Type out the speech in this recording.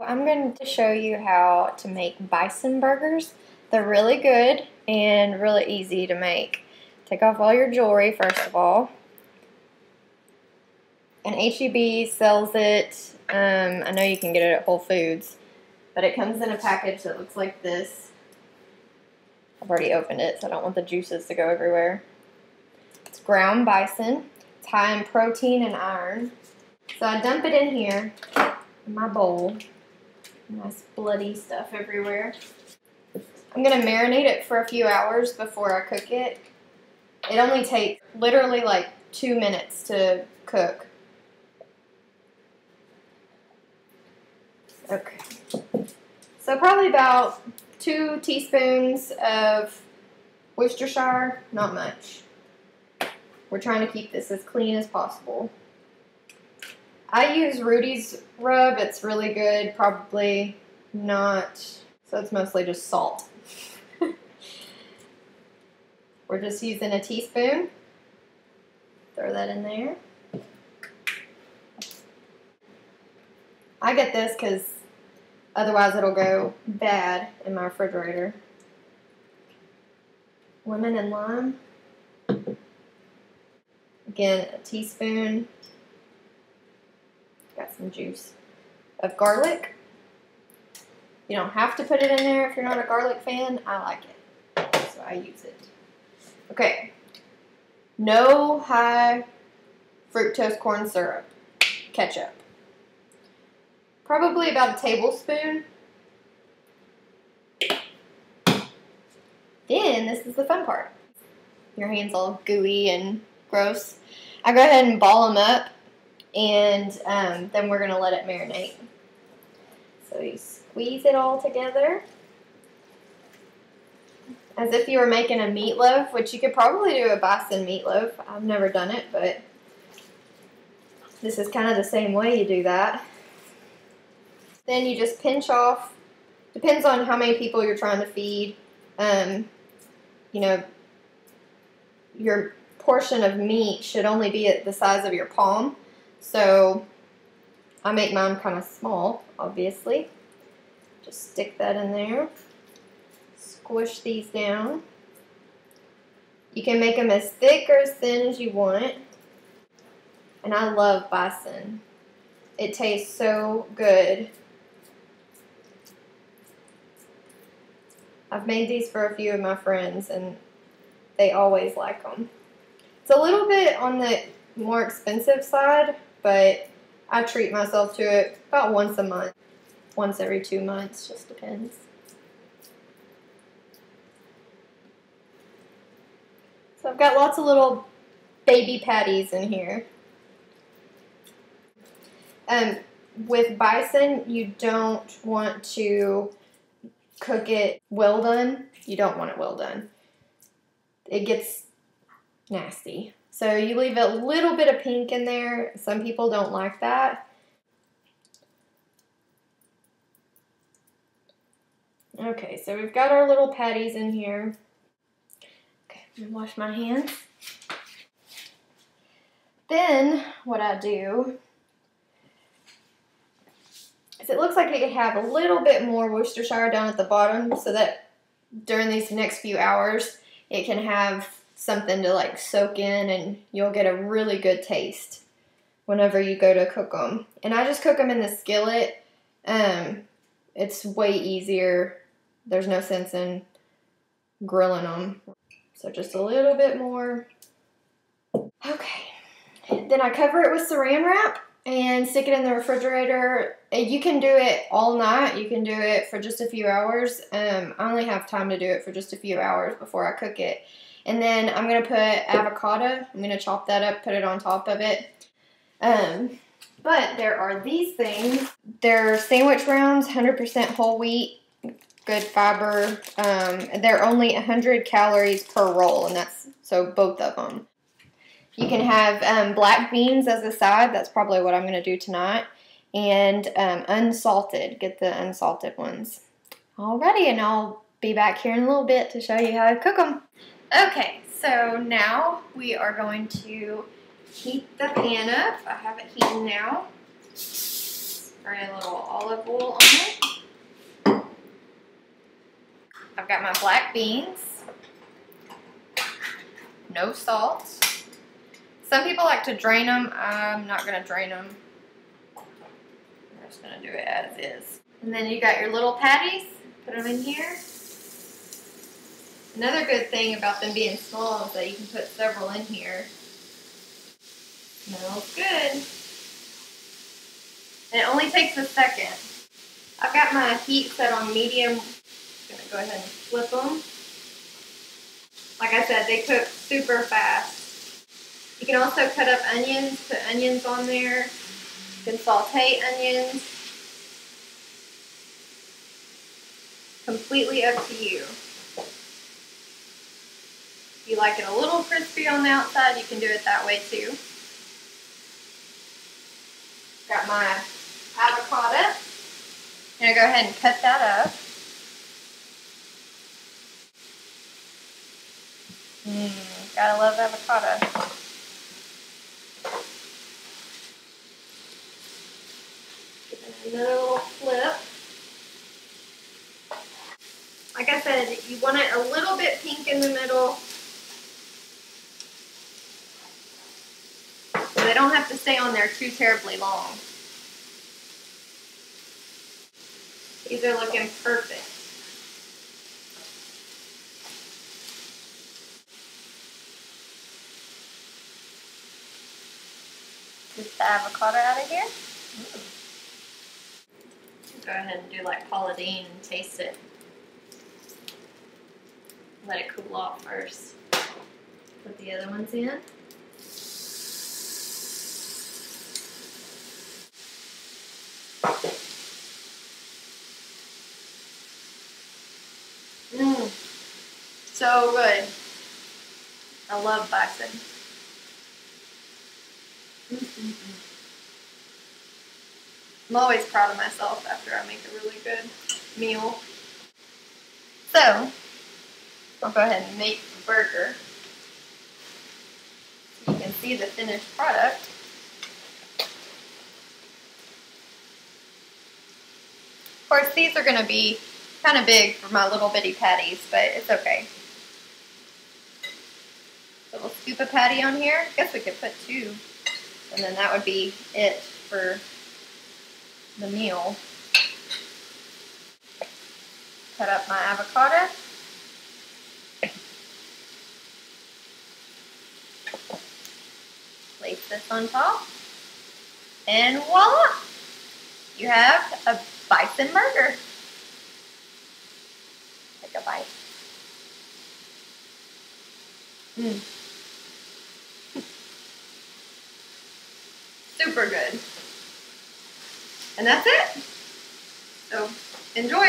I'm going to show you how to make bison burgers. They're really good and really easy to make. Take off all your jewelry first of all. And H-E-B sells it. I know you can get it at Whole Foods, but it comes in a package that looks like this. I've already opened it, so I don't want the juices to go everywhere. It's ground bison. It's high in protein and iron. So I dump it in here in my bowl. Nice bloody stuff everywhere. I'm going to marinate it for a few hours before I cook it. It only takes literally like 2 minutes to cook. Okay. So probably about 2 teaspoons of Worcestershire, not much. We're trying to keep this as clean as possible. I use Rudy's rub. It's really good. Probably not. So it's mostly just salt. We're just using a teaspoon. Throw that in there. I get this because otherwise it'll go bad in my refrigerator. Lemon and lime. Again, a teaspoon. Got some juice of garlic. You don't have to put it in there if you're not a garlic fan. I like it, so I use it. Okay. No high fructose corn syrup. Ketchup. Probably about a tablespoon. Then, this is the fun part. Your hand's all gooey and gross. I go ahead and ball them up. And then we're going to let it marinate. So you squeeze it all together as if you were making a meatloaf, which you could probably do a bison meatloaf. I've never done it, but this is kind of the same way you do that. Then you just pinch off. Depends on how many people you're trying to feed. You know, your portion of meat should only be at the size of your palm. So I make mine kind of small, obviously. Just stick that in there. Squish these down. You can make them as thick or as thin as you want. And I love bison. It tastes so good. I've made these for a few of my friends and they always like them. It's a little bit on the more expensive side, but I treat myself to it about once a month. Once every 2 months, just depends. So I've got lots of little baby patties in here. With bison, you don't want to cook it well done. You don't want it well done. It gets nasty. So you leave a little bit of pink in there. Some people don't like that. Okay, so we've got our little patties in here. Okay, let me wash my hands. Then what I do is it looks like it could have a little bit more Worcestershire down at the bottom so that during these next few hours it can have something to like soak in and you'll get a really good taste whenever you go to cook them. And I just cook them in the skillet. It's way easier. There's no sense in grilling them. So just a little bit more. Okay. Then I cover it with saran wrap and stick it in the refrigerator. You can do it all night. You can do it for just a few hours. I only have time to do it for just a few hours before I cook it. And then I'm going to put avocado. I'm going to chop that up, put it on top of it. But there are these things. They're sandwich rounds, 100% whole wheat, good fiber. They're only 100 calories per roll, and that's so both of them. You can have black beans as a side. That's probably what I'm going to do tonight. And unsalted. Get the unsalted ones. Alrighty, and I'll be back here in a little bit to show you how to cook them. Okay, so now we are going to heat the pan up. I have it heating now. Spray a little olive oil on it. I've got my black beans. No salt. Some people like to drain them. I'm not going to drain them. I'm just going to do it as is. And then you got your little patties. Put them in here. Another good thing about them being small is that you can put several in here. Smells good. And it only takes a second. I've got my heat set on medium. I'm going to go ahead and flip them. Like I said, they cook super fast. You can also cut up onions, put onions on there. You can saute onions. Completely up to you. If you like it a little crispy on the outside, you can do it that way too. Got my avocado. I'm going to go ahead and cut that up. Gotta love avocado. Give it another little flip. Like I said, you want it a little bit pink in the middle. So they don't have to stay on there too terribly long. These are looking perfect. Get the avocado out of here. Go ahead and do like Paula Deen and taste it. Let it cool off first. Put the other ones in. So good. I love bison. I'm always proud of myself after I make a really good meal. So, I'll go ahead and make the burger. So you can see the finished product. Of course, these are going to be kind of big for my little bitty patties, but it's okay. So we'll scoop a patty on here. I guess we could put two, and then that would be it for the meal. Cut up my avocado. Place this on top. And voila! You have a bison burger. Take a bite. Super good. And that's it. So enjoy.